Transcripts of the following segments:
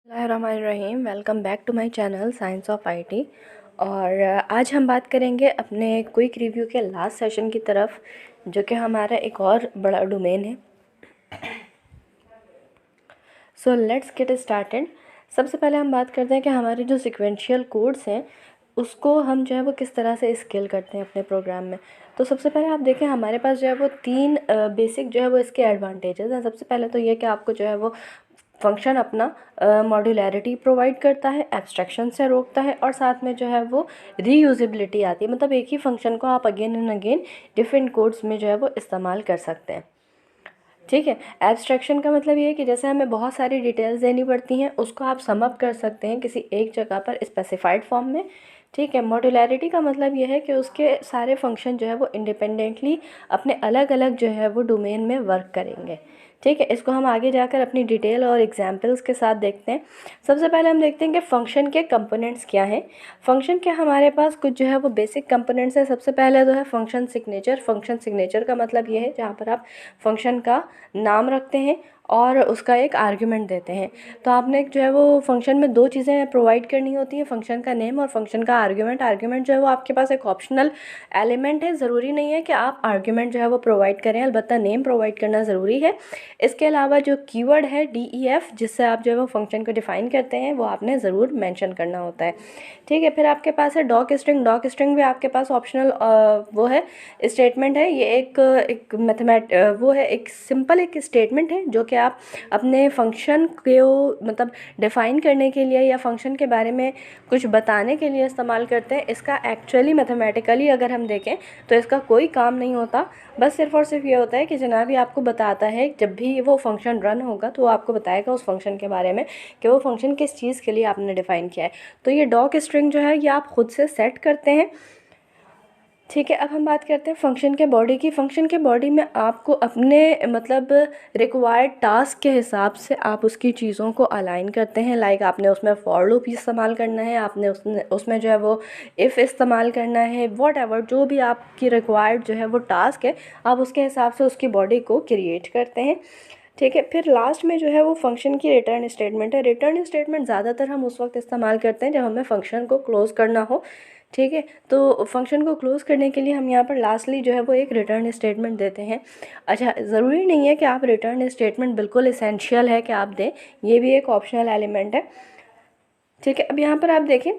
Rahim welcome back to my channel science of IT. और आज हम बात करेंगे अपने क्विक रिव्यू के लास्ट सेशन की तरफ, जो कि हमारा एक और बड़ा डोमेन है। So let's get started. सबसे पहले हम बात करते हैं कि हमारे जो सिक्वेंशियल कोड्स हैं उसको हम जो है वो किस तरह से स्केल करते हैं अपने प्रोग्राम में। तो सबसे पहले आप देखें, हमारे पास जो है वो तीन बेसिक जो है वो इसके एडवांटेजेस हैं। सबसे पहले तो ये कि आपको जो है वो फंक्शन अपना मॉड्यूलैरिटी प्रोवाइड करता है, एब्स्ट्रैक्शन से रोकता है, और साथ में जो है वो रीयूजेबिलिटी आती है। मतलब एक ही फंक्शन को आप again and again different codes में जो है वो इस्तेमाल कर सकते हैं। ठीक है। एब्स्ट्रैक्शन का मतलब ये है कि जैसे हमें बहुत सारी डिटेल्स देनी पड़ती हैं, उसको आप सम अप कर सकते हैं किसी एक जगह पर स्पेसिफाइड फॉर्म में। ठीक है। मॉड्यूलैरिटी का मतलब ये है कि उसके सारे फंक्शन जो है वो इंडिपेंडेंटली अपने अलग अलग जो है वो डोमेन में वर्क करेंगे। ठीक है। इसको हम आगे जाकर अपनी डिटेल और एग्जांपल्स के साथ देखते हैं। सबसे पहले हम देखते हैं कि फंक्शन के कंपोनेंट्स क्या हैं। फंक्शन के हमारे पास कुछ जो है वो बेसिक कंपोनेंट्स हैं। सबसे पहले तो है फंक्शन सिग्नेचर। फंक्शन सिग्नेचर का मतलब ये है जहाँ पर आप फंक्शन का नाम रखते हैं और उसका एक आर्ग्यूमेंट देते हैं। तो आपने जो है वो फंक्शन में दो चीज़ें प्रोवाइड करनी होती है, फंक्शन का नेम और फंक्शन का आर्ग्यूमेंट। आर्ग्यूमेंट जो है वो आपके पास एक ऑप्शनल एलिमेंट है, ज़रूरी नहीं है कि आप आर्ग्यूमेंट जो है वो प्रोवाइड करें, अलबत्ता नेम प्रोवाइड करना ज़रूरी है। इसके अलावा जो कीवर्ड है DEF, जिससे आप जो है वो फंक्शन को डिफ़ाइन करते हैं, वो आपने ज़रूर मेंशन करना होता है। ठीक है। फिर आपके पास है डॉक स्ट्रिंग। डॉक स्ट्रिंग भी आपके पास ऑप्शनल वो है, स्टेटमेंट है। ये एक वो है, एक सिंपल एक स्टेटमेंट है जो कि आप अपने फंक्शन को मतलब डिफ़ाइन करने के लिए या फंक्शन के बारे में कुछ बताने के लिए इस्तेमाल करते हैं। इसका एक्चुअली मैथमेटिकली अगर हम देखें तो इसका कोई काम नहीं होता, बस सिर्फ और सिर्फ ये होता है कि जनाब ये आपको बताता है जब भी वो फंक्शन रन होगा तो वो आपको बताएगा उस फंक्शन के बारे में कि वो फंक्शन किस चीज़ के लिए आपने डिफ़ाइन किया है। तो ये डॉक स्ट्रिंग जो है ये आप खुद से सेट करते हैं। ठीक है। अब हम बात करते हैं फंक्शन के बॉडी की। फंक्शन के बॉडी में आपको अपने मतलब रिक्वायर्ड टास्क के हिसाब से आप उसकी चीज़ों को अलाइन करते हैं। लाइक आपने उसमें फॉर लूप इस्तेमाल करना है, आपने उसमें जो है वो इफ़ इस्तेमाल करना है, वॉट एवर जो भी आपकी रिक्वायर्ड जो है वो टास्क है, आप उसके हिसाब से उसकी बॉडी को क्रिएट करते हैं। ठीक है। फिर लास्ट में जो है वो फंक्शन की रिटर्न स्टेटमेंट है। रिटर्न स्टेटमेंट ज़्यादातर हम उस वक्त इस्तेमाल करते हैं जब हमें फंक्शन को क्लोज़ करना हो। ठीक है। तो फंक्शन को क्लोज़ करने के लिए हम यहाँ पर लास्टली जो है वो एक रिटर्न स्टेटमेंट देते हैं। अच्छा, ज़रूरी नहीं है कि आप रिटर्न स्टेटमेंट बिल्कुल इसेंशियल है कि आप दें, ये भी एक ऑप्शनल एलिमेंट है। ठीक है। अब यहाँ पर आप देखें,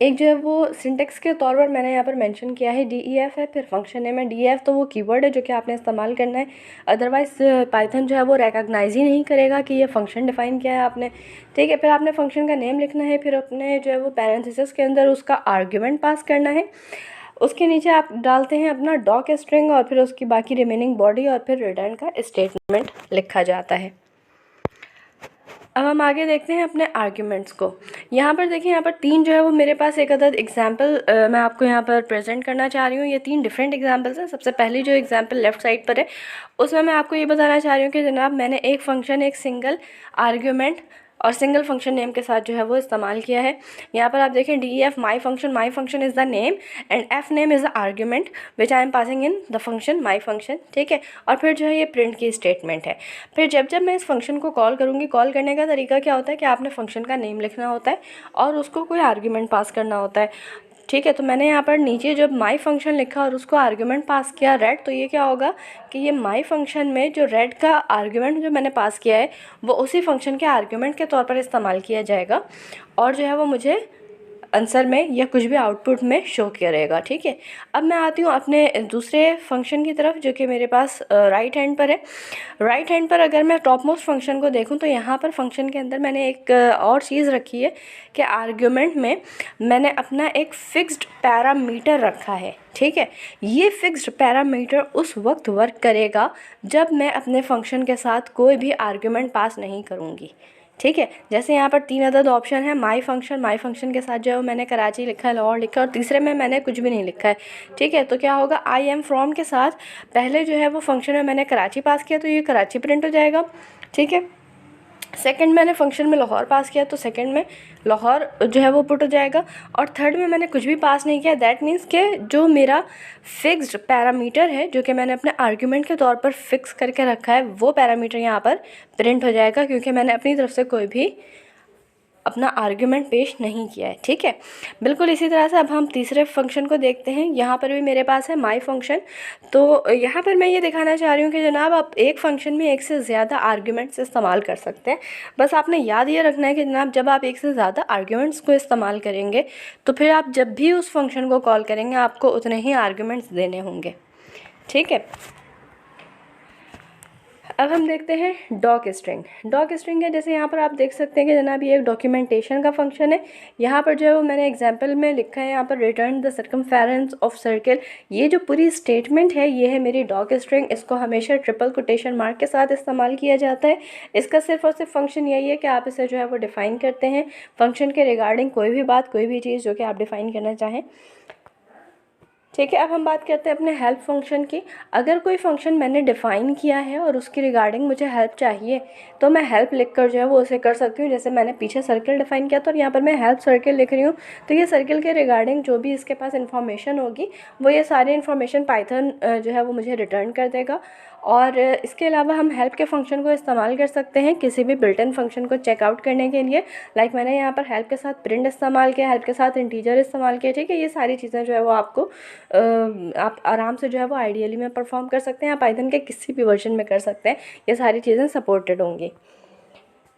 एक जो है वो सिंटेक्स के तौर पर मैंने यहाँ पर मेंशन किया है DEF है, फिर फंक्शन नेम है। DEF तो वो कीवर्ड है जो कि आपने इस्तेमाल करना है, अदरवाइज़ पाइथन जो है वो रिकॉग्नाइज ही नहीं करेगा कि ये फंक्शन डिफ़ाइन किया है आपने। ठीक है। फिर आपने फंक्शन का नेम लिखना है, फिर अपने जो है वो पैरेंथेसिस के अंदर उसका आर्ग्यूमेंट पास करना है। उसके नीचे आप डालते हैं अपना डॉक स्ट्रिंग और फिर उसकी बाकी रिमेनिंग बॉडी और फिर रिटर्न का स्टेटमेंट लिखा जाता है। अब हम आगे देखते हैं अपने आर्ग्यूमेंट्स को। यहाँ पर देखिए, यहाँ पर तीन जो है वो मेरे पास एक अदद एग्जाम्पल मैं आपको यहाँ पर प्रेजेंट करना चाह रही हूँ। ये तीन डिफरेंट एग्जाम्पल्स हैं। सबसे पहली जो एग्जाम्पल लेफ्ट साइड पर है उसमें मैं आपको ये बताना चाह रही हूँ कि जनाब मैंने एक फ़ंक्शन, एक सिंगल आर्ग्यूमेंट और सिंगल फंक्शन नेम के साथ जो है वो इस्तेमाल किया है। यहाँ पर आप देखें DEF my function is the name and F name is the argument which I am passing in the function my function. ठीक है। और फिर जो है ये प्रिंट की स्टेटमेंट है। फिर जब मैं इस फंक्शन को कॉल करूँगी, कॉल करने का तरीका क्या होता है कि आपने फंक्शन का नेम लिखना होता है और उसको कोई आर्ग्यूमेंट पास करना होता है। ठीक है। तो मैंने यहाँ पर नीचे जब माई फंक्शन लिखा और उसको आर्ग्यूमेंट पास किया रेड, तो ये क्या होगा कि ये माई फंक्शन में जो रेड का आर्ग्यूमेंट जो मैंने पास किया है वो उसी फंक्शन के आर्ग्यूमेंट के तौर पर इस्तेमाल किया जाएगा और जो है वो मुझे आंसर में या कुछ भी आउटपुट में शो करेगा। ठीक है। अब मैं आती हूँ अपने दूसरे फंक्शन की तरफ जो कि मेरे पास राइट हैंड पर है। राइट हैंड पर अगर मैं टॉप मोस्ट फंक्शन को देखूँ तो यहाँ पर फंक्शन के अंदर मैंने एक और चीज़ रखी है कि आर्ग्यूमेंट में मैंने अपना एक फिक्स्ड पैरामीटर रखा है। ठीक है। ये फिक्स्ड पैरामीटर उस वक्त वर्क करेगा जब मैं अपने फंक्शन के साथ कोई भी आर्ग्यूमेंट पास नहीं करूँगी। ठीक है। जैसे यहाँ पर तीन अदद ऑप्शन है। माई फंक्शन के साथ जो है मैंने कराची लिखा है, लाहौर लिखा है और तीसरे में मैंने कुछ भी नहीं लिखा है। ठीक है। तो क्या होगा, आई एम फ्रॉम के साथ पहले जो है वो फंक्शन में मैंने कराची पास किया तो ये कराची प्रिंट हो जाएगा। ठीक है। सेकंड मैंने फंक्शन में लाहौर पास किया तो सेकंड में लाहौर जो है वो पुट हो जाएगा। और थर्ड में मैंने कुछ भी पास नहीं किया, दैट मीन्स कि जो मेरा फिक्स्ड पैरामीटर है जो कि मैंने अपने आर्ग्यूमेंट के तौर पर फिक्स करके रखा है वो पैरामीटर यहाँ पर प्रिंट हो जाएगा, क्योंकि मैंने अपनी तरफ से कोई भी अपना आर्ग्यूमेंट पेश नहीं किया है। ठीक है, बिल्कुल इसी तरह से अब हम तीसरे फंक्शन को देखते हैं। यहाँ पर भी मेरे पास है माई फंक्शन। तो यहाँ पर मैं ये दिखाना चाह रही हूँ कि जनाब आप एक फ़ंक्शन में एक से ज़्यादा आर्ग्यूमेंट्स इस्तेमाल कर सकते हैं। बस आपने याद ये रखना है कि जनाब जब आप एक से ज़्यादा आर्ग्यूमेंट्स को इस्तेमाल करेंगे तो फिर आप जब भी उस फंक्शन को कॉल करेंगे आपको उतने ही आर्ग्यूमेंट्स देने होंगे। ठीक है, अब हम देखते हैं डॉक स्ट्रिंग। डॉक स्ट्रिंग है, जैसे यहाँ पर आप देख सकते हैं कि जनाब ये एक डॉक्यूमेंटेशन का फंक्शन है। यहाँ पर जो है वो मैंने एग्जांपल में लिखा है, यहाँ पर return the circumference of circle. ये जो पूरी स्टेटमेंट है ये है मेरी डॉक स्ट्रिंग। इसको हमेशा ट्रिपल कोटेशन मार्क के साथ इस्तेमाल किया जाता है। इसका सिर्फ और सिर्फ फंक्शन यही है कि आप इसे जो है वो डिफ़ाइन करते हैं फंक्शन के रिगार्डिंग कोई भी बात, कोई भी चीज़ जो कि आप डिफ़ाइन करना चाहें। ठीक है, अब हम बात करते हैं अपने हेल्प फंक्शन की। अगर कोई फंक्शन मैंने डिफ़ाइन किया है और उसकी रिगार्डिंग मुझे हेल्प चाहिए तो मैं हेल्प लिख कर जो है वो उसे कर सकती हूँ। जैसे मैंने पीछे सर्किल डिफ़ाइन किया था और यहाँ पर मैं हेल्प सर्किल लिख रही हूँ, तो ये सर्किल के रिगार्डिंग जो भी इसके पास इन्फॉर्मेशन होगी वो ये सारी इन्फॉर्मेशन पाइथन जो है वो मुझे रिटर्न कर देगा। और इसके अलावा हम हेल्प के फंक्शन को इस्तेमाल कर सकते हैं किसी भी बिल्ट इन फंक्शन को चेकआउट करने के लिए। लाइक मैंने यहाँ पर हेल्प के साथ प्रिंट इस्तेमाल किया, हेल्प के साथ इंटीजर इस्तेमाल किया। ठीक है, ये सारी चीज़ें जो है वो आपको आप आराम से जो है वो आइडियली में परफॉर्म कर सकते हैं। आप पाइथन के किसी भी वर्जन में कर सकते हैं, ये सारी चीज़ें सपोर्टेड होंगी।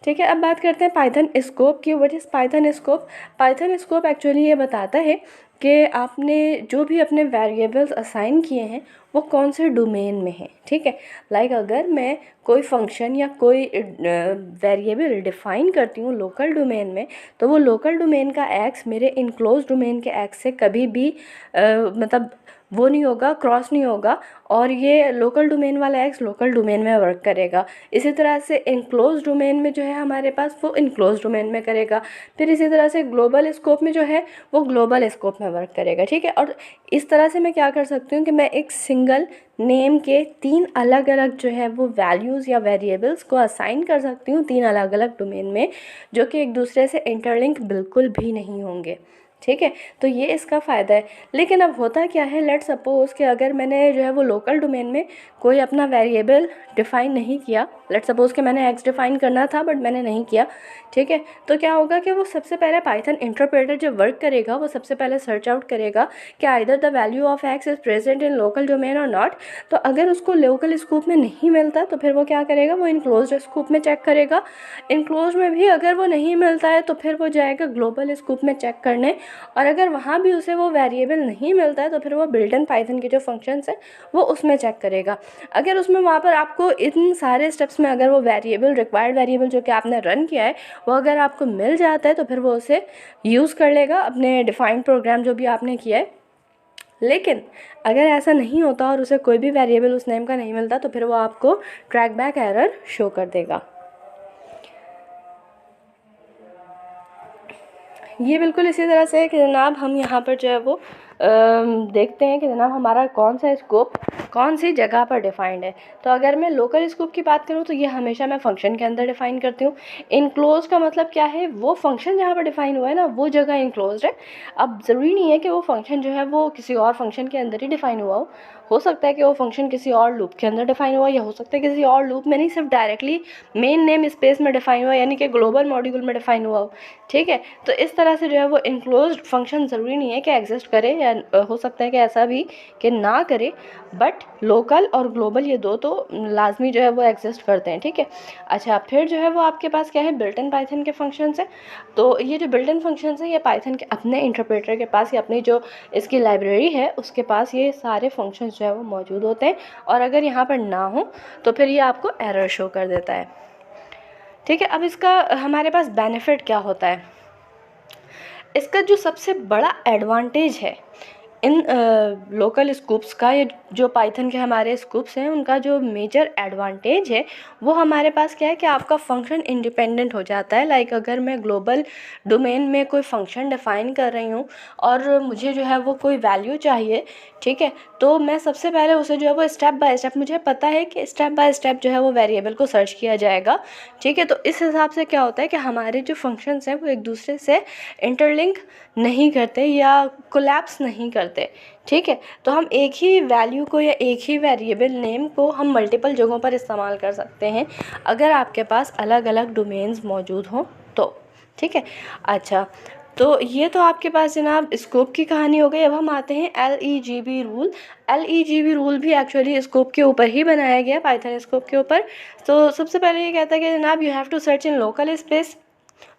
ठीक है, अब बात करते हैं पाइथन स्कोप की। What is Python scope? Python scope actually ये बताता है कि आपने जो भी अपने वेरिएबल्स असाइन किए हैं वो कौन से डोमेन में हैं। ठीक है, लाइक अगर मैं कोई फंक्शन या कोई वेरिएबल डिफ़ाइन करती हूँ लोकल डोमेन में, तो वो लोकल डोमेन का एक्स मेरे इनक्लोज डोमेन के एक्स से कभी भी मतलब वो नहीं होगा, क्रॉस नहीं होगा, और ये लोकल डोमेन वाला एक्स लोकल डोमेन में वर्क करेगा। इसी तरह से इनक्लोज डोमेन में जो है हमारे पास वो इनक्लोज डोमेन में करेगा। फिर इसी तरह से ग्लोबल स्कोप में जो है वो ग्लोबल स्कोप में वर्क करेगा। ठीक है, और इस तरह से मैं क्या कर सकती हूँ कि मैं एक सिंगल नेम के 3 अलग अलग जो है वो वैल्यूज़ या वेरिएबल्स को असाइन कर सकती हूँ 3 अलग अलग डोमेन में, जो कि एक दूसरे से इंटरलिंक बिल्कुल भी नहीं होंगे। ठीक है, तो ये इसका फ़ायदा है। लेकिन अब होता क्या है, लेट सपोज़ कि अगर मैंने जो है वो लोकल डोमेन में कोई अपना वेरिएबल डिफ़ाइन नहीं किया, लेट सपोज़ कि मैंने एक्स डिफ़ाइन करना था बट मैंने नहीं किया। ठीक है, तो क्या होगा कि वो सबसे पहले पाइथन इंटरप्रेटर जब वर्क करेगा वो सबसे पहले सर्च आउट करेगा कि either the value of x is present in local domain और नॉट। तो अगर उसको लोकल स्कोप में नहीं मिलता तो फिर वो क्या करेगा, वो इनक्लोज स्कोप में चेक करेगा। इनक्लोज में भी अगर वो नहीं मिलता है तो फिर वो जाएगा ग्लोबल स्कोप में चेक करने, और अगर वहाँ भी उसे वो वेरिएबल नहीं मिलता है तो फिर वो बिल्ट इन पाइथन के जो फंक्शंस हैं वो उसमें चेक करेगा। अगर उसमें वहाँ पर आपको इन सारे स्टेप्स में अगर वो वेरिएबल रिक्वायर्ड वेरिएबल जो कि आपने रन किया है वो अगर आपको मिल जाता है तो फिर वो उसे यूज़ कर लेगा अपने डिफाइंड प्रोग्राम जो भी आपने किया है। लेकिन अगर ऐसा नहीं होता और उसे कोई भी वेरिएबल उस नेम का नहीं मिलता तो फिर वो आपको ट्रैक बैक एरर शो कर देगा। ये बिल्कुल इसी तरह से है कि जनाब हम यहाँ पर जो है वो देखते हैं कि जनाब हमारा कौन सा स्कोप कौन सी जगह पर डिफ़ाइंड है। तो अगर मैं लोकल स्कोप की बात करूँ तो ये हमेशा मैं फंक्शन के अंदर डिफ़ाइन करती हूँ। इनक्लोज का मतलब क्या है, वो फंक्शन जहाँ पर डिफ़ाइन हुआ है ना वो जगह इनक्लोज है। अब ज़रूरी नहीं है कि वो फंक्शन जो है वो किसी और फंक्शन के अंदर ही डिफ़ाइन हुआ हो सकता है कि वो फंक्शन किसी और लूप के अंदर डिफ़ाइन हुआ, या हो सकता है किसी और लूप में नहीं, सिर्फ डायरेक्टली मेन नेम स्पेस में डिफ़ाइन हुआ, यानी कि ग्लोबल मॉड्यूल में डिफ़ाइन हुआ हो। ठीक है, तो इस तरह से जो है वो इनक्लोज्ड फंक्शन ज़रूरी नहीं है कि एग्जिस्ट करे, या हो सकता है कि ऐसा भी कि ना करे, बट लोकल और ग्लोबल ये दो तो लाजमी जो है वो एग्जिस्ट करते हैं। ठीक है, अच्छा फिर जो है वो आपके पास क्या है, बिल्ट इन पाइथन के फंक्शंस हैं। तो ये जो बिल्ट इन फंक्शंस हैं ये पाइथन के अपने इंटरप्रेटर के पास या अपनी जो इसकी लाइब्रेरी है उसके पास ये सारे फंक्शंस जो है वो मौजूद होते हैं, और अगर यहाँ पर ना हो तो फिर ये आपको एरर शो कर देता है। ठीक है, अब इसका हमारे पास बेनिफिट क्या होता है। इसका जो सबसे बड़ा एडवांटेज है इन लोकल स्कूप्स का, ये जो पाइथन के हमारे स्कूप्स हैं उनका जो मेजर एडवांटेज है वो हमारे पास क्या है कि आपका फंक्शन इंडिपेंडेंट हो जाता है। लाइक अगर मैं ग्लोबल डोमेन में कोई फंक्शन डिफ़ाइन कर रही हूँ और मुझे जो है वो कोई वैल्यू चाहिए, ठीक है, तो मैं सबसे पहले उसे जो है वो स्टेप बाय स्टेप, मुझे पता है कि स्टेप बाय स्टेप जो है वो वेरिएबल को सर्च किया जाएगा। ठीक है, तो इस हिसाब से क्या होता है कि हमारे जो फंक्शंस हैं वो एक दूसरे से इंटरलिंक नहीं करते या कोलैप्स नहीं करते। ठीक है, तो हम एक ही वैल्यू को या एक ही वेरिएबल नेम को हम मल्टीपल जगहों पर इस्तेमाल कर सकते हैं अगर आपके पास अलग अलग डोमेन्स मौजूद हों तो ठीक है। अच्छा, तो ये तो आपके पास जनाब स्कोप की कहानी हो गई। अब हम आते हैं LEGB रूल। LEGB रूल भी एक्चुअली स्कोप के ऊपर ही बनाया गया, पाइथन स्कोप के ऊपर। तो सबसे पहले ये कहता है कि जनाब you have to search in local space,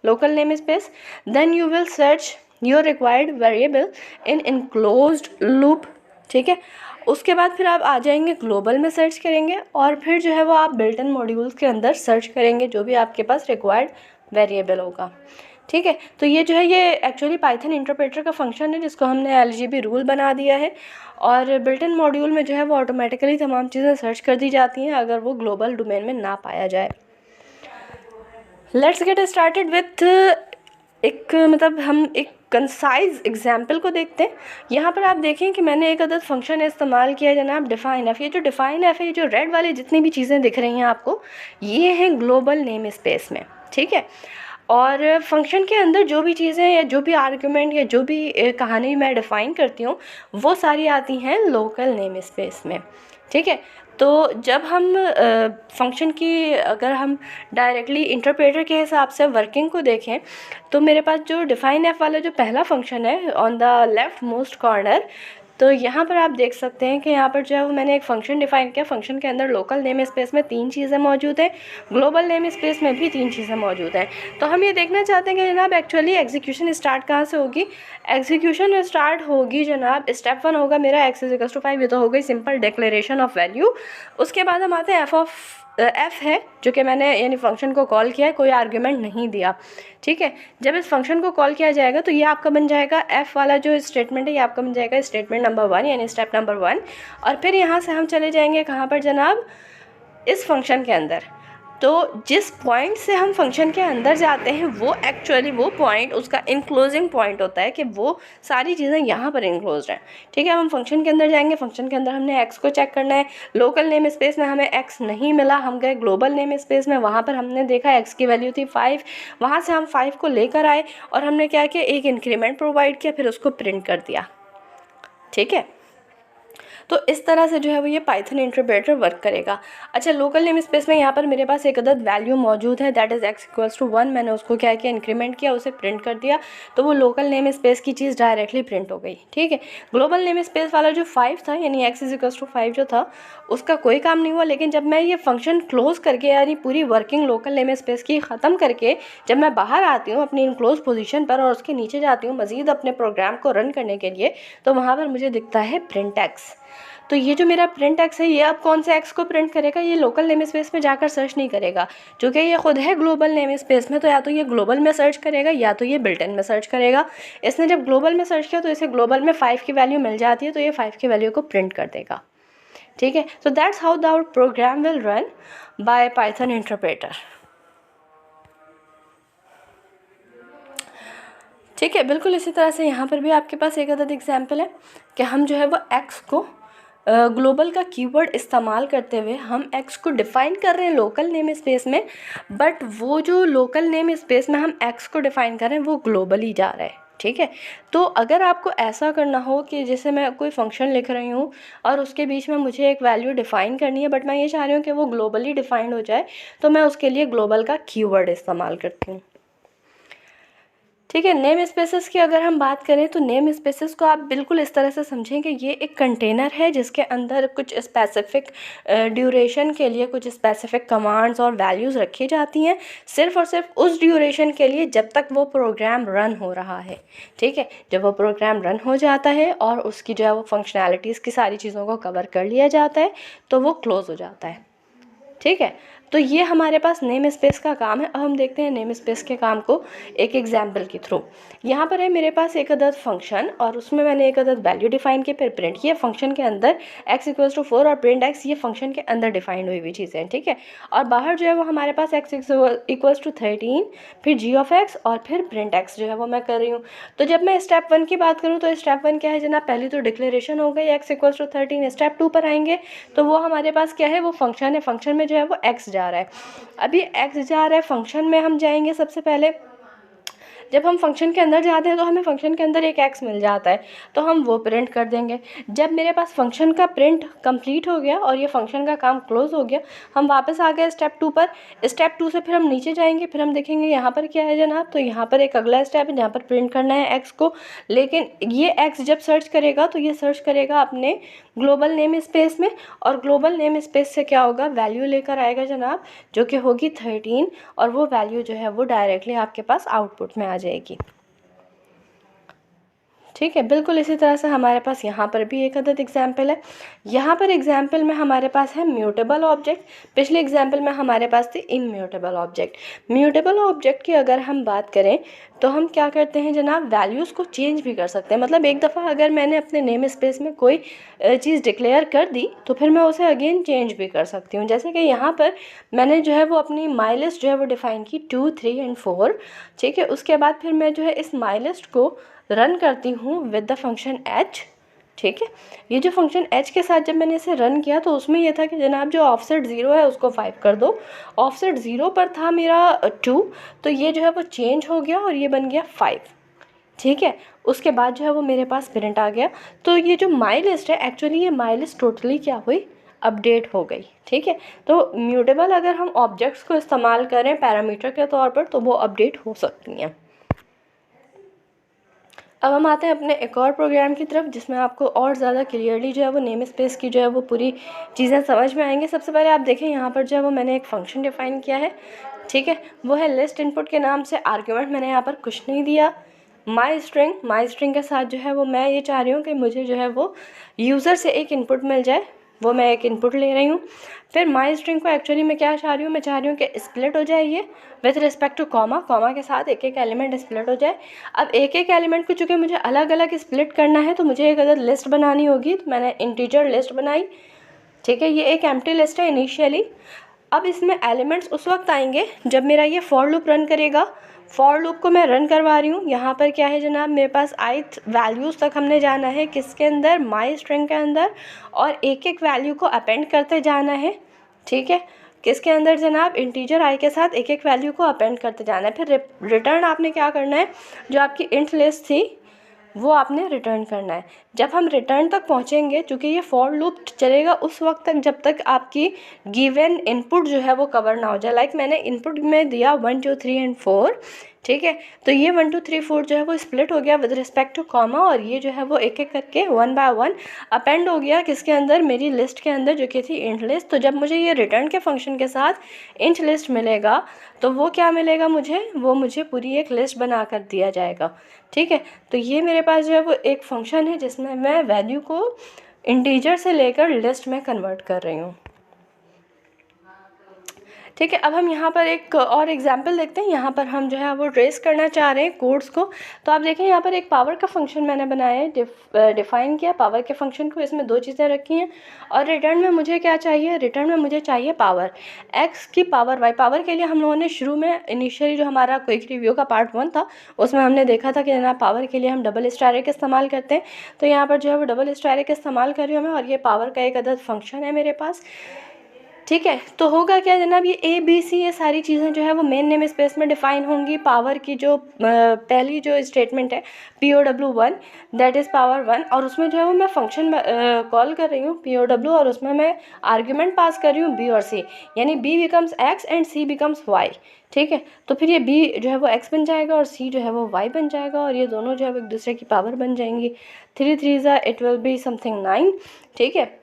local name space, then you will search your required variable in enclosed loop. ठीक है, उसके बाद फिर आप आ जाएंगे ग्लोबल में सर्च करेंगे, और फिर जो है वो आप बिल्ट इन मॉड्यूल्स के अंदर सर्च करेंगे जो भी आपके पास रिक्वायर्ड वेरिएबल होगा। ठीक है, तो ये जो है ये एक्चुअली पाइथन इंटरप्रेटर का फंक्शन है जिसको हमने LGB रूल बना दिया है, और बिल्ट इन मॉड्यूल में जो है वो ऑटोमेटिकली तमाम चीज़ें सर्च कर दी जाती हैं अगर वो ग्लोबल डोमेन में ना पाया जाए। लेट्स गेट स्टार्टेड विथ एक मतलब हम एक कंसाइज एग्जाम्पल को देखते हैं। यहाँ पर आप देखें कि मैंने एक अदद फंक्शन इस्तेमाल किया है जनाब डिफाइन एफ। ये जो डिफाइन एफ है, ये जो रेड वाली जितनी भी चीज़ें दिख रही हैं आपको, ये हैं ग्लोबल नेम स्पेस में। ठीक है, और फंक्शन के अंदर जो भी चीज़ें या जो भी आर्गुमेंट या जो भी कहानी मैं डिफ़ाइन करती हूँ वो सारी आती हैं लोकल नेम स्पेस में। ठीक है, तो जब हम फंक्शन की अगर हम डायरेक्टली इंटरप्रेटर के हिसाब से वर्किंग को देखें तो मेरे पास जो डिफाइन एफ वाला जो पहला फंक्शन है on the left most corner, तो यहाँ पर आप देख सकते हैं कि यहाँ पर जो है वो मैंने एक फ़ंक्शन डिफ़ाइन किया। फ़ंक्शन के अंदर लोकल नेम स्पेस में 3 चीज़ें मौजूद हैं, ग्लोबल नेम स्पेस में भी 3 चीज़ें मौजूद हैं। तो हम ये देखना चाहते हैं कि जनाब एक्चुअली एग्जीक्यूशन स्टार्ट कहाँ से होगी। एग्जीक्यूशन स्टार्ट होगी जनाब, स्टेप 1 होगा मेरा x=5, ये तो हो गई सिंपल डिक्लेरेशन ऑफ वैल्यू। उसके बाद हम आते हैं एफ है जो कि मैंने यानी फ़ंक्शन को कॉल किया है, कोई आर्ग्यूमेंट नहीं दिया। ठीक है, जब इस फंक्शन को कॉल किया जाएगा तो ये आपका बन जाएगा एफ़ वाला जो स्टेटमेंट है, ये आपका बन जाएगा स्टेटमेंट नंबर 1 यानी स्टेप नंबर 1। और फिर यहाँ से हम चले जाएंगे कहाँ पर जनाब, इस फंक्शन के अंदर। तो जिस पॉइंट से हम फंक्शन के अंदर जाते हैं वो एक्चुअली वो पॉइंट उसका इनक्लोजिंग पॉइंट होता है कि वो सारी चीज़ें यहाँ पर इनक्लोज्ड हैं। ठीक है, हम फंक्शन के अंदर जाएंगे, फंक्शन के अंदर हमने x को चेक करना है। लोकल नेम स्पेस में हमें x नहीं मिला, हम गए ग्लोबल नेम स्पेस में, वहाँ पर हमने देखा x की वैल्यू थी 5। वहाँ से हम 5 को लेकर आए और हमने क्या किया, एक इंक्रीमेंट प्रोवाइड किया, फिर उसको प्रिंट कर दिया। ठीक है, तो इस तरह से जो है वो ये पाइथन इंटरप्रेटर वर्क करेगा। अच्छा, लोकल नेम स्पेस में यहाँ पर मेरे पास एक अदद वैल्यू मौजूद है, दैट इज़ x=1। मैंने उसको क्या किया, इंक्रीमेंट किया, उसे प्रिंट कर दिया, तो वो लोकल नेम स्पेस की चीज़ डायरेक्टली प्रिंट हो गई। ठीक है, ग्लोबल नेम स्पेस वाला जो 5 था यानी x=5 जो था उसका कोई काम नहीं हुआ। लेकिन जब मैं ये फंक्शन क्लोज करके यानी पूरी वर्किंग लोकल नेम स्पेस की ख़त्म करके जब मैं बाहर आती हूँ अपनी इनक्लोज पोजीशन पर और उसके नीचे जाती हूँ मज़ीद अपने प्रोग्राम को रन करने के लिए, तो वहाँ पर मुझे दिखता है प्रिंट एक्स। तो ये जो मेरा प्रिंट एक्स है, ये अब कौन से एक्स को प्रिंट करेगा, ये लोकल नेम स्पेस में जाकर सर्च नहीं करेगा, क्योंकि ये खुद है ग्लोबल नेम स्पेस में। तो या तो ये ग्लोबल में सर्च करेगा या तो ये बिल्ट इन में सर्च करेगा। इसने जब ग्लोबल में सर्च किया तो इसे ग्लोबल में 5 की वैल्यू मिल जाती है, तो ये 5 की वैल्यू को प्रिंट कर देगा। ठीक है, तो that's how the our program will run by Python interpreter. ठीक है, बिल्कुल इसी तरह से यहाँ पर भी आपके पास एक अदद एग्जाम्पल है कि हम जो है वो एक्स को ग्लोबल का कीवर्ड इस्तेमाल करते हुए हम एक्स को डिफ़ाइन कर रहे हैं लोकल नेम स्पेस में, बट वो जो लोकल नेम स्पेस में हम एक्स को डिफ़ाइन कर रहे हैं वो ग्लोबली जा रहा है। ठीक है, तो अगर आपको ऐसा करना हो कि जैसे मैं कोई फंक्शन लिख रही हूँ और उसके बीच में मुझे एक वैल्यू डिफ़ाइन करनी है, बट मैं ये चाह रही हूँ कि वो ग्लोबली डिफ़ाइंड हो जाए, तो मैं उसके लिए ग्लोबल का कीवर्ड इस्तेमाल करती हूँ। ठीक है, नेम स्पेसेस की अगर हम बात करें तो नेम स्पेसेस को आप बिल्कुल इस तरह से समझें कि ये एक कंटेनर है जिसके अंदर कुछ स्पेसिफिक ड्यूरेशन के लिए कुछ स्पेसिफिक कमांड्स और वैल्यूज़ रखी जाती हैं, सिर्फ़ और सिर्फ उस ड्यूरेशन के लिए जब तक वो प्रोग्राम रन हो रहा है। ठीक है, जब वो प्रोग्राम रन हो जाता है और उसकी जो है वो फंक्शनैलिटीज़ की सारी चीज़ों को कवर कर लिया जाता है तो वो क्लोज़ हो जाता है। ठीक है, तो ये हमारे पास नेम स्पेस का काम है। अब हम देखते हैं नेम स्पेस के काम को एक एग्जाम्पल के थ्रू। यहाँ पर है मेरे पास एक अदद फंक्शन और उसमें मैंने एक अदद वैल्यू डिफ़ाइन की, फिर प्रिंट किया फंक्शन के अंदर x=4 और प्रिंट x, ये फंक्शन के अंदर डिफ़ाइंड हुई हुई चीज़ें हैं। ठीक है, और बाहर जो है वो हमारे पास x=13, फिर g(x) और फिर प्रिंट x जो है वो मैं कर रही हूँ। तो जब मैं स्टेप 1 की बात करूँ तो स्टेप 1 क्या है जनाब, पहली तो डिक्लेरेशन हो गई x=13। स्टेप 2 पर आएंगे तो वो हमारे पास क्या है, वो फंक्शन है, फंक्शन में जो है वो x जा रहा है। अभी x जा रहा है, फंक्शन में हम जाएंगे सबसे पहले। जब हम फंक्शन के अंदर जाते हैं तो हमें फंक्शन के अंदर एक एक्स मिल जाता है, तो हम वो प्रिंट कर देंगे। जब मेरे पास फंक्शन का प्रिंट कंप्लीट हो गया और ये फंक्शन का काम क्लोज हो गया, हम वापस आ गए स्टेप 2 पर। स्टेप 2 से फिर हम नीचे जाएंगे, फिर हम देखेंगे यहाँ पर क्या है जनाब, तो यहाँ पर एक अगला स्टेप है जहाँ पर प्रिंट करना है एक्स को। लेकिन ये एक्स जब सर्च करेगा तो ये सर्च करेगा अपने ग्लोबल नेम स्पेस में, और ग्लोबल नेम स्पेस से क्या होगा, वैल्यू लेकर आएगा जनाब, जो कि होगी 13, और वो वैल्यू जो है वो डायरेक्टली आपके पास आउटपुट में आ जाएगी। ठीक है, बिल्कुल इसी तरह से हमारे पास यहाँ पर भी एक अदद एग्जाम्पल है। यहाँ पर एग्जाम्पल में हमारे पास है म्यूटेबल ऑब्जेक्ट, पिछले एग्जाम्पल में हमारे पास थी इम्यूटेबल ऑब्जेक्ट। म्यूटेबल ऑब्जेक्ट की अगर हम बात करें तो हम क्या करते हैं जनाब, वैल्यूज़ को चेंज भी कर सकते हैं। मतलब एक दफ़ा अगर मैंने अपने नेम स्पेस में कोई चीज़ डिक्लेयर कर दी तो फिर मैं उसे अगेन चेंज भी कर सकती हूँ। जैसे कि यहाँ पर मैंने जो है वो अपनी माई लिस्ट जो है वो डिफ़ाइन की 2, 3 एंड 4। ठीक है, उसके बाद फिर मैं जो है इस माई लिस्ट को रन करती हूँ विद द फंक्शन h। ठीक है, ये जो फंक्शन h के साथ जब मैंने इसे रन किया तो उसमें ये था कि जनाब जो ऑफसेट 0 है उसको 5 कर दो। ऑफसेट 0 पर था मेरा 2, तो ये जो है वो चेंज हो गया और ये बन गया 5। ठीक है, उसके बाद जो है वो मेरे पास प्रिंट आ गया। तो ये जो माई लिस्ट है, एक्चुअली ये माई लिस्ट टोटली क्या हुई, अपडेट हो गई। ठीक है, तो म्यूटेबल अगर हम ऑब्जेक्ट्स को इस्तेमाल करें पैरामीटर के तौर पर तो वो अपडेट हो सकती हैं। अब हम आते हैं अपने एक और प्रोग्राम की तरफ जिसमें आपको और ज़्यादा क्लियरली जो है वो नेम स्पेस की जो है वो पूरी चीज़ें समझ में आएंगी। सबसे पहले आप देखें यहाँ पर जो है वो मैंने एक फ़ंक्शन डिफ़ाइन किया है। ठीक है, वो है लिस्ट इनपुट के नाम से। आर्ग्यूमेंट मैंने यहाँ पर कुछ नहीं दिया। माई स्ट्रिंग के साथ जो है वो मैं ये चाह रही हूँ कि मुझे जो है वो यूज़र से एक इनपुट मिल जाए, वो मैं एक इनपुट ले रही हूँ। फिर माई स्ट्रिंग को एक्चुअली मैं क्या चाह रही हूँ, मैं चाह रही हूँ कि स्प्लिट हो जाए ये विथ रिस्पेक्ट टू कॉमा के साथ एक एक एलिमेंट स्प्लिट हो जाए। अब एक एक एलिमेंट को चूँकि मुझे अलग अलग स्प्लिट करना है तो मुझे एक अदर लिस्ट बनानी होगी, तो मैंने इंटीजर लिस्ट बनाई। ठीक है, ये एक एम्प्टी लिस्ट है इनिशियली। अब इसमें एलिमेंट्स उस वक्त आएंगे जब मेरा ये फॉर लूप रन करेगा। फॉर लूप को मैं रन करवा रही हूँ। यहाँ पर क्या है जनाब, मेरे पास ith वैल्यूज़ तक हमने जाना है, किसके अंदर, माई स्ट्रिंग के अंदर, और एक एक वैल्यू को अपेंड करते जाना है। ठीक है, किसके अंदर जनाब, इंटीजर आई के साथ एक एक वैल्यू को अपेंड करते जाना है। फिर रिटर्न आपने क्या करना है, जो आपकी इंट लिस्ट थी वो आपने रिटर्न करना है। जब हम रिटर्न तक पहुंचेंगे, चूँकि ये फॉर लूप चलेगा उस वक्त तक जब तक आपकी गिवन इनपुट जो है वो कवर ना हो जाए। लाइक मैंने इनपुट में दिया 1, 2, 3 एंड 4। ठीक है, तो ये 1, 2, 3, 4 जो है वो स्प्लिट हो गया विद रिस्पेक्ट टू कॉमा, और ये जो है वो एक एक करके 1 बाय 1 अपेंड हो गया किसके अंदर, मेरी लिस्ट के अंदर, जो कि थी इंट लिस्ट। तो जब मुझे ये रिटर्न के फंक्शन के साथ इंट लिस्ट मिलेगा तो वो क्या मिलेगा मुझे, वो मुझे पूरी एक लिस्ट बना कर दिया जाएगा। ठीक है, तो ये मेरे पास जो है वो एक फंक्शन है जिसमें मैं वैल्यू को इंटीजर से लेकर लिस्ट में कन्वर्ट कर रही हूँ। ठीक है, अब हम यहाँ पर एक और एग्जांपल देखते हैं। यहाँ पर हम जो है वो ट्रेस करना चाह रहे हैं कोड्स को। तो आप देखें यहाँ पर एक पावर का फंक्शन मैंने बनाया है, डिफ़ाइन किया पावर के फंक्शन को। इसमें 2 चीज़ें रखी हैं और रिटर्न में मुझे क्या चाहिए, रिटर्न में मुझे चाहिए पावर x की पावर y। पावर के लिए हम लोगों ने शुरू में इनिशियली जो हमारा क्विक रिव्यू का पार्ट 1 था उसमें हमने देखा था कि ना पावर के लिए हम डबल स्टैरिक इस्तेमाल करते हैं। तो यहाँ पर जो है वो डबल स्टैरिक इस्तेमाल कर रही हूँ मैं, और ये पावर का एक अदद फंक्शन है मेरे पास। ठीक है, तो होगा क्या जनाब, ये ए बी सी ये सारी चीज़ें जो है वो मेन नेम स्पेस में डिफ़ाइन होंगी। पावर की जो पहली जो स्टेटमेंट है POW1, दैट इज़ पावर 1, और उसमें जो है वो मैं फंक्शन कॉल कर रही हूँ POW, और उसमें मैं आर्ग्यूमेंट पास कर रही हूँ B और C, यानी B becomes x and C becomes y। ठीक है, तो फिर ये B जो है वो x बन जाएगा और C जो है वो y बन जाएगा, और ये दोनों जो है वो एक दूसरे की पावर बन जाएंगी। 3 3 इट विल बी समथिंग 9। ठीक है,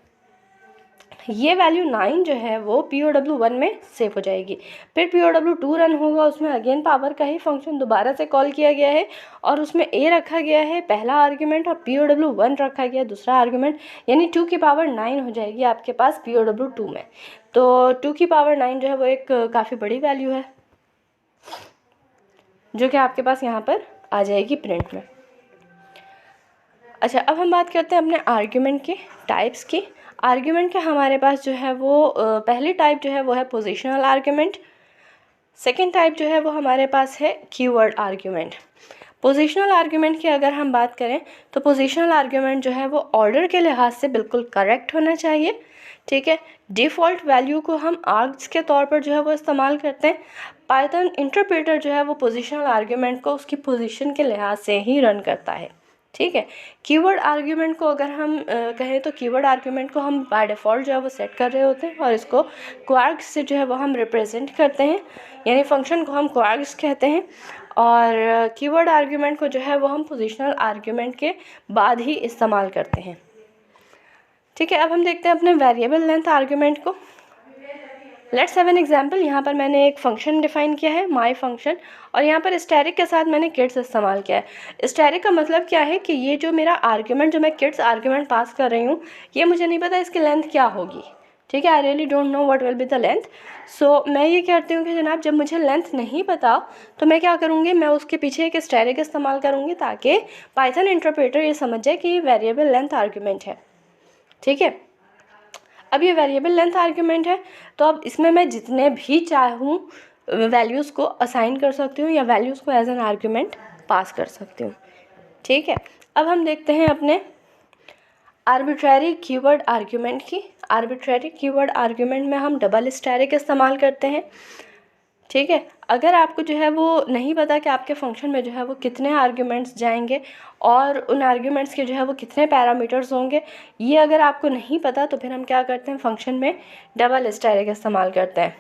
ये वैल्यू 9 जो है वो POW1 में सेव हो जाएगी। फिर POW2 रन होगा, उसमें अगेन पावर का ही फंक्शन दोबारा से कॉल किया गया है, और उसमें a रखा गया है पहला आर्ग्यूमेंट और POW1 रखा गया दूसरा आर्ग्यूमेंट, यानी 2 की पावर 9 हो जाएगी आपके पास POW2 में। तो 2 की पावर 9 जो है वो एक काफ़ी बड़ी वैल्यू है जो कि आपके पास यहाँ पर आ जाएगी प्रिंट में। अच्छा, अब हम बात करते हैं अपने आर्ग्यूमेंट के टाइप्स की। आर्ग्यूमेंट के हमारे पास जो है वो पहली टाइप जो है वो है पोजिशनल आर्ग्यूमेंट। सेकेंड टाइप जो है वो हमारे पास है कीवर्ड आर्ग्यूमेंट। पोजिशनल आर्ग्यूमेंट की अगर हम बात करें तो पोजिशनल आर्ग्यूमेंट जो है वो ऑर्डर के लिहाज से बिल्कुल करेक्ट होना चाहिए। ठीक है, डिफ़ॉल्ट वैल्यू को हम आर्ग्स के तौर पर जो है वो इस्तेमाल करते हैं। पाइथन इंटरप्रेटर जो है वो पोजिशनल आर्ग्यूमेंट को उसकी पोजीशन के लिहाज से ही रन करता है, ठीक है। कीवर्ड आर्ग्यूमेंट को अगर हम कहें तो कीवर्ड आर्ग्यूमेंट को हम बाय डिफ़ॉल्ट जो है वो सेट कर रहे होते हैं और इसको क्वार्क्स से जो है वो हम रिप्रेजेंट करते हैं, यानी फंक्शन को हम क्वार्क्स कहते हैं। और कीवर्ड आर्ग्यूमेंट को जो है वो हम पोजिशनल आर्ग्यूमेंट के बाद ही इस्तेमाल करते हैं, ठीक है। अब हम देखते हैं अपने वेरिएबल लेंथ आर्ग्यूमेंट को। Let's have an example. यहाँ पर मैंने एक फंक्शन डिफाइन किया है, माई फंक्शन, और यहाँ पर स्टैटिक के साथ मैंने किड्स इस्तेमाल किया है। स्टैटिक का मतलब क्या है कि ये जो मेरा आर्ग्यूमेंट, जो मैं किड्स आर्ग्यूमेंट पास कर रही हूँ, ये मुझे नहीं पता इसकी लेंथ क्या होगी, ठीक है। I really don't know what will be the length. So मैं ये कहती हूँ कि जनाब जब मुझे लेंथ नहीं पता तो मैं क्या करूँगी, मैं उसके पीछे एक स्टैटिक इस्तेमाल करूँगी ताकि पाइथन इंटरप्रेटर ये समझ जाए कि ये वेरिएबल लेंथ आर्ग्यूमेंट है, ठीक है। अब ये वेरिएबल लेंथ आर्ग्यूमेंट है तो अब इसमें मैं जितने भी चाहूँ वैल्यूज़ को असाइन कर सकती हूँ या वैल्यूज़ को एज एन आर्ग्यूमेंट पास कर सकती हूँ, ठीक है। अब हम देखते हैं अपने आर्बिट्ररी कीवर्ड आर्ग्यूमेंट की। आर्बिट्ररी कीवर्ड आर्ग्यूमेंट में हम डबल स्टैटिक इस्तेमाल करते हैं, ठीक है। अगर आपको जो है वो नहीं पता कि आपके फंक्शन में जो है वो कितने आर्ग्यूमेंट्स जाएंगे और उन आर्ग्यूमेंट्स के जो है वो कितने पैरामीटर्स होंगे, ये अगर आपको नहीं पता तो फिर हम क्या करते हैं, फंक्शन में डबल स्टैटिक इस्तेमाल करते हैं,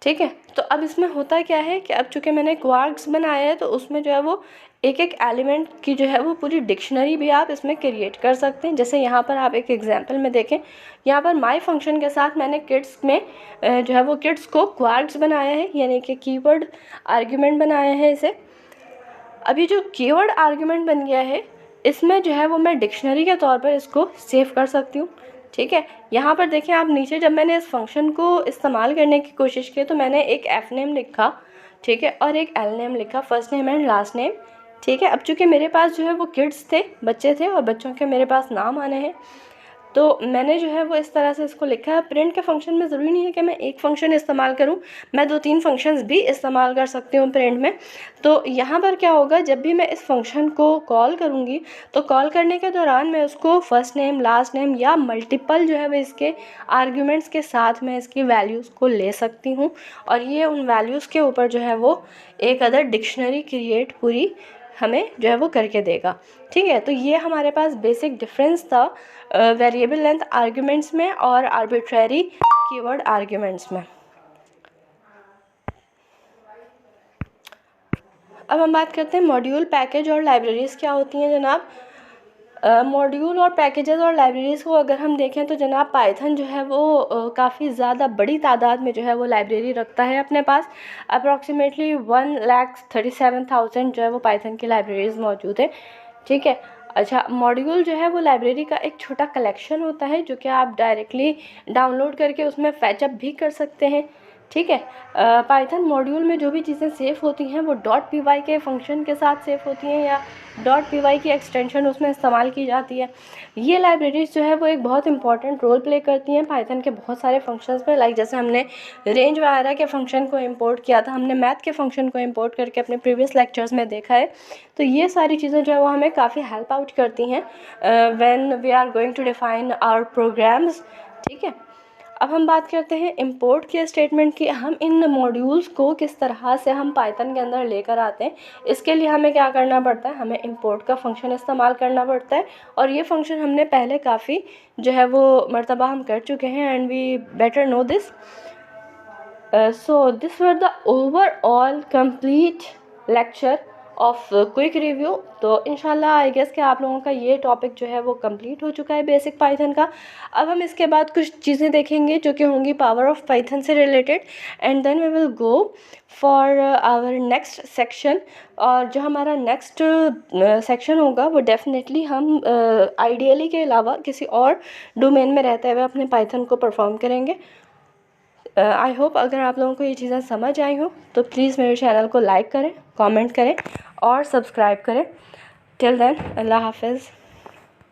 ठीक है। तो अब इसमें होता क्या है कि अब चूँकि मैंने क्वार्क्स बनाया है तो उसमें जो है वो एक एक एलिमेंट की जो है वो पूरी डिक्शनरी भी आप इसमें क्रिएट कर सकते हैं। जैसे यहाँ पर आप एक एग्जांपल में देखें, यहाँ पर माई फंक्शन के साथ मैंने किड्स में जो है वो किड्स को क्वार्क्स बनाया है, यानी कि कीवर्ड आर्ग्यूमेंट बनाया है इसे। अभी जो कीवर्ड आर्ग्यूमेंट बन गया है इसमें जो है वो मैं डिक्शनरी के तौर पर इसको सेव कर सकती हूँ, ठीक है। यहाँ पर देखें आप नीचे, जब मैंने इस फंक्शन को इस्तेमाल करने की कोशिश की तो मैंने एक एफ नेम लिखा, ठीक है, और एक एल नेम लिखा, first name and last name, ठीक है। अब चूँकि मेरे पास जो है वो किड्स थे, बच्चे थे, और बच्चों के मेरे पास नाम आने हैं तो मैंने जो है वो इस तरह से इसको लिखा है। प्रिंट के फंक्शन में ज़रूरी नहीं है कि मैं एक फ़ंक्शन इस्तेमाल करूं, मैं 2-3 फंक्शंस भी इस्तेमाल कर सकती हूं प्रिंट में। तो यहाँ पर क्या होगा, जब भी मैं इस फंक्शन को कॉल करूँगी तो कॉल करने के दौरान मैं उसको फर्स्ट नेम, लास्ट नेम या मल्टीपल जो है वो इसके आर्ग्यूमेंट्स के साथ मैं इसकी वैल्यूज़ को ले सकती हूँ और ये उन वैल्यूज़ के ऊपर जो है वो एक अदर डिक्शनरी क्रिएट पूरी हमें जो है वो करके देगा, ठीक है। तो ये हमारे पास बेसिक डिफरेंस था वेरिएबल लेंथ आर्ग्यूमेंट्स में और आर्बिट्ररी कीवर्ड आर्ग्यूमेंट्स में। अब हम बात करते हैं मॉड्यूल, पैकेज और लाइब्रेरीज़ क्या होती हैं जनाब। मॉड्यूल और पैकेजेस और लाइब्रेरीज़ को अगर हम देखें तो जनाब पाइथन जो है वो काफ़ी ज़्यादा बड़ी तादाद में जो है वो लाइब्रेरी रखता है अपने पास। अप्रॉक्सीमेटली 1,37,000 जो है वो पाइथन की लाइब्रेरीज़ मौजूद है, ठीक है। अच्छा, मॉड्यूल जो है वो लाइब्रेरी का एक छोटा कलेक्शन होता है जो कि आप डायरेक्टली डाउनलोड करके उसमें फैचअप भी कर सकते हैं, ठीक है। पाइथन मॉड्यूल में जो भी चीज़ें सेव होती हैं वो .py के फंक्शन के साथ सेव होती हैं या .py की एक्सटेंशन उसमें इस्तेमाल की जाती है। ये लाइब्रेरीज जो है वो एक बहुत इंपॉर्टेंट रोल प्ले करती हैं पाइथन के बहुत सारे फंक्शंस में। लाइक जैसे हमने रेंज वगैरह के फंक्शन को इंपोर्ट किया था, हमने मैथ के फंक्शन को इंपोर्ट करके अपने प्रीवियस लेक्चर्स में देखा है। तो ये सारी चीज़ें जो है वो हमें काफ़ी हेल्प आउट करती हैं when we are going to define our programs, ठीक है। अब हम बात करते हैं इंपोर्ट के स्टेटमेंट की। हम इन मॉड्यूल्स को किस तरह से हम पाइथन के अंदर लेकर आते हैं, इसके लिए हमें क्या करना पड़ता है, हमें इंपोर्ट का फंक्शन इस्तेमाल करना पड़ता है। और ये फंक्शन हमने पहले काफ़ी जो है वो मर्तबा हम कर चुके हैं and we better know this. So this were the overall complete lecture of quick review. तो इंशाल्लाह आई गेस कि आप लोगों का ये टॉपिक जो है वो कंप्लीट हो चुका है बेसिक पाइथन का। अब हम इसके बाद कुछ चीज़ें देखेंगे जो कि होंगी पावर ऑफ पाइथन से related and then we will go for our next section. और जो हमारा नेक्स्ट सेक्शन होगा वो डेफिनेटली हम आइडियली के अलावा किसी और डोमेन में रहते हुए अपने पाइथन को परफॉर्म करेंगे। आई होप अगर आप लोगों को ये चीज़ें समझ आई हो तो प्लीज़ मेरे चैनल को लाइक करें, कमेंट करें और सब्सक्राइब करें। टिल देन, अल्लाह हाफिज़।